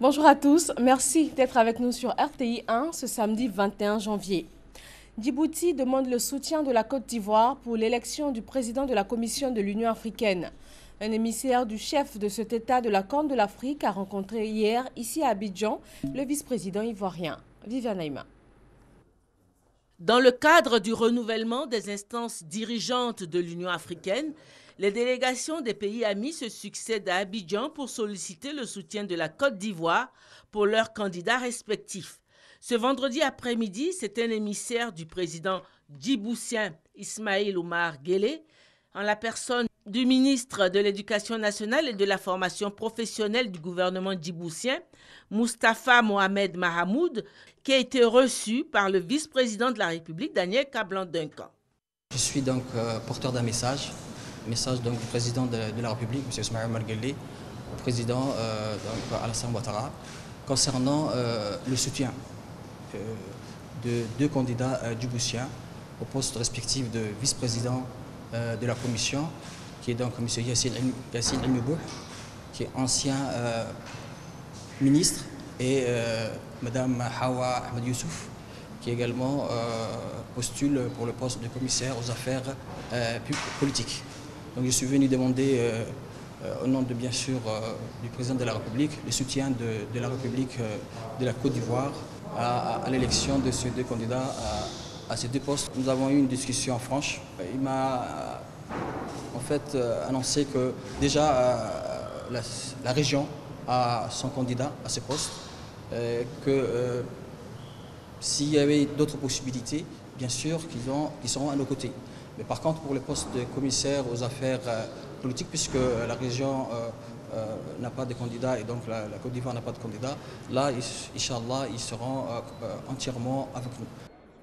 Bonjour à tous, merci d'être avec nous sur RTI 1 ce samedi 21 janvier. Djibouti demande le soutien de la Côte d'Ivoire pour l'élection du président de la Commission de l'Union africaine. Un émissaire du chef de cet État de la Corne de l'Afrique a rencontré hier, ici à Abidjan, le vice-président ivoirien. Viviane Aïma. Dans le cadre du renouvellement des instances dirigeantes de l'Union africaine, les délégations des pays amis se succèdent à Abidjan pour solliciter le soutien de la Côte d'Ivoire pour leurs candidats respectifs. Ce vendredi après-midi, c'est un émissaire du président djiboutien Ismaïl Omar Guelleh, en la personne du ministre de l'Éducation nationale et de la formation professionnelle du gouvernement djiboutien, Moustapha Mohamed Mahamoud, qui a été reçu par le vice-président de la République, Daniel Kablan-Duncan. Je suis donc porteur d'un message donc, du président de la République, M. Ismaïl Omar Guelleh, au président Alassane Ouattara, concernant le soutien de deux candidats djiboutiens au poste respectif de vice-président de la Commission, qui est donc M. Yassine El-Mebouh, qui est ancien ministre, et Mme Hawa Ahmed Youssouf, qui également postule pour le poste de commissaire aux affaires politiques. Donc je suis venu demander, au nom de bien sûr du président de la République, le soutien de la République de la Côte d'Ivoire à l'élection de ces deux candidats à ces deux postes. Nous avons eu une discussion franche. Il m'a en fait annoncé que déjà la région a son candidat à ce poste, que s'il y avait d'autres possibilités, bien sûr qu'ils seront à nos côtés. Mais par contre, pour le poste de commissaire aux affaires politiques, puisque la région n'a pas de candidat et donc la Côte d'Ivoire n'a pas de candidat, là, Inch'Allah, ils seront entièrement avec nous.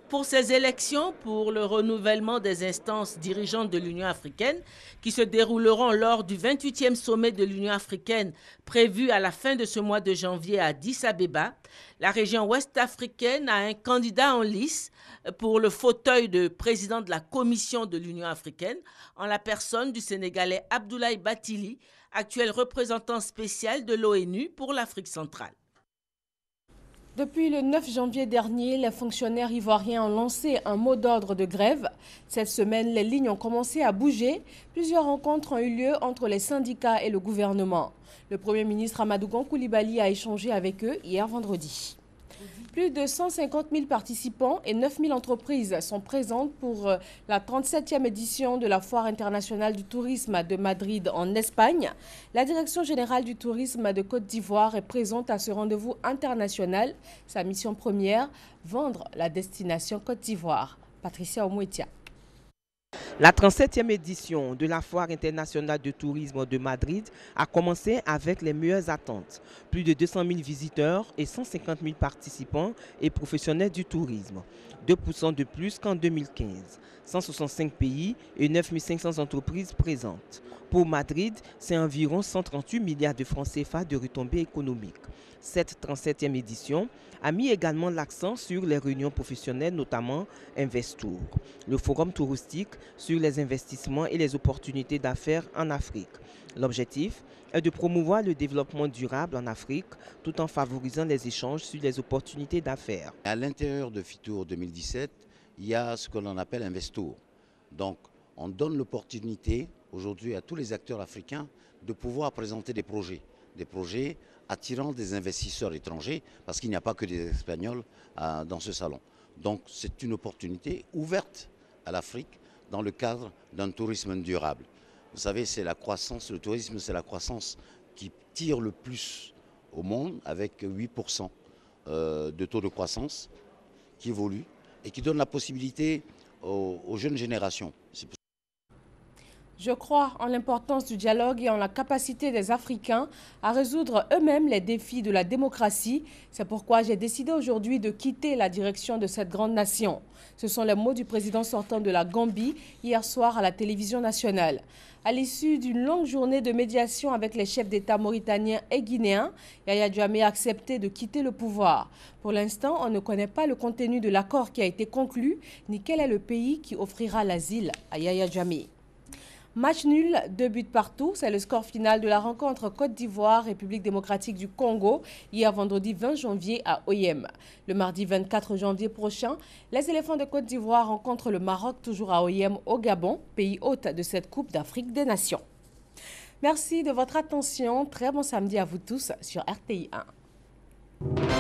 Pour ces élections, pour le renouvellement des instances dirigeantes de l'Union africaine, qui se dérouleront lors du 28e sommet de l'Union africaine prévu à la fin de ce mois de janvier à Addis Abeba, la région ouest africaine a un candidat en lice pour le fauteuil de président de la Commission de l'Union africaine, en la personne du Sénégalais Abdoulaye Bathily, actuel représentant spécial de l'ONU pour l'Afrique centrale. Depuis le 9 janvier dernier, les fonctionnaires ivoiriens ont lancé un mot d'ordre de grève. Cette semaine, les lignes ont commencé à bouger. Plusieurs rencontres ont eu lieu entre les syndicats et le gouvernement. Le Premier ministre Amadou Gon Coulibaly a échangé avec eux hier vendredi. Plus de 150 000 participants et 9 000 entreprises sont présentes pour la 37e édition de la Foire internationale du tourisme de Madrid en Espagne. La Direction générale du tourisme de Côte d'Ivoire est présente à ce rendez-vous international. Sa mission première, vendre la destination Côte d'Ivoire. Patricia Omouetia. La 37e édition de la Foire internationale de tourisme de Madrid a commencé avec les meilleures attentes. Plus de 200 000 visiteurs et 150 000 participants et professionnels du tourisme. 2% de plus qu'en 2015. 165 pays et 9 500 entreprises présentes. Pour Madrid, c'est environ 138 milliards de francs CFA de retombées économiques. Cette 37e édition a mis également l'accent sur les réunions professionnelles, notamment Investour, le forum touristique sur les investissements et les opportunités d'affaires en Afrique. L'objectif est de promouvoir le développement durable en Afrique tout en favorisant les échanges sur les opportunités d'affaires. À l'intérieur de FITOUR 2017, il y a ce que l'on appelle Investour. Donc, on donne l'opportunité aujourd'hui à tous les acteurs africains de pouvoir présenter des projets attirant des investisseurs étrangers, parce qu'il n'y a pas que des Espagnols dans ce salon. Donc c'est une opportunité ouverte à l'Afrique dans le cadre d'un tourisme durable. Vous savez, c'est la croissance, le tourisme, c'est la croissance qui tire le plus au monde, avec 8% de taux de croissance qui évolue et qui donne la possibilité aux jeunes générations. Je crois en l'importance du dialogue et en la capacité des Africains à résoudre eux-mêmes les défis de la démocratie. C'est pourquoi j'ai décidé aujourd'hui de quitter la direction de cette grande nation. Ce sont les mots du président sortant de la Gambie hier soir à la télévision nationale. À l'issue d'une longue journée de médiation avec les chefs d'État mauritaniens et guinéens, Yaya Jammeh a accepté de quitter le pouvoir. Pour l'instant, on ne connaît pas le contenu de l'accord qui a été conclu, ni quel est le pays qui offrira l'asile à Yaya Jammeh. Match nul, 2 buts partout. C'est le score final de la rencontre Côte d'Ivoire, République démocratique du Congo, hier vendredi 20 janvier à Oyem. Le mardi 24 janvier prochain, les éléphants de Côte d'Ivoire rencontrent le Maroc, toujours à Oyem, au Gabon, pays hôte de cette Coupe d'Afrique des Nations. Merci de votre attention. Très bon samedi à vous tous sur RTI 1.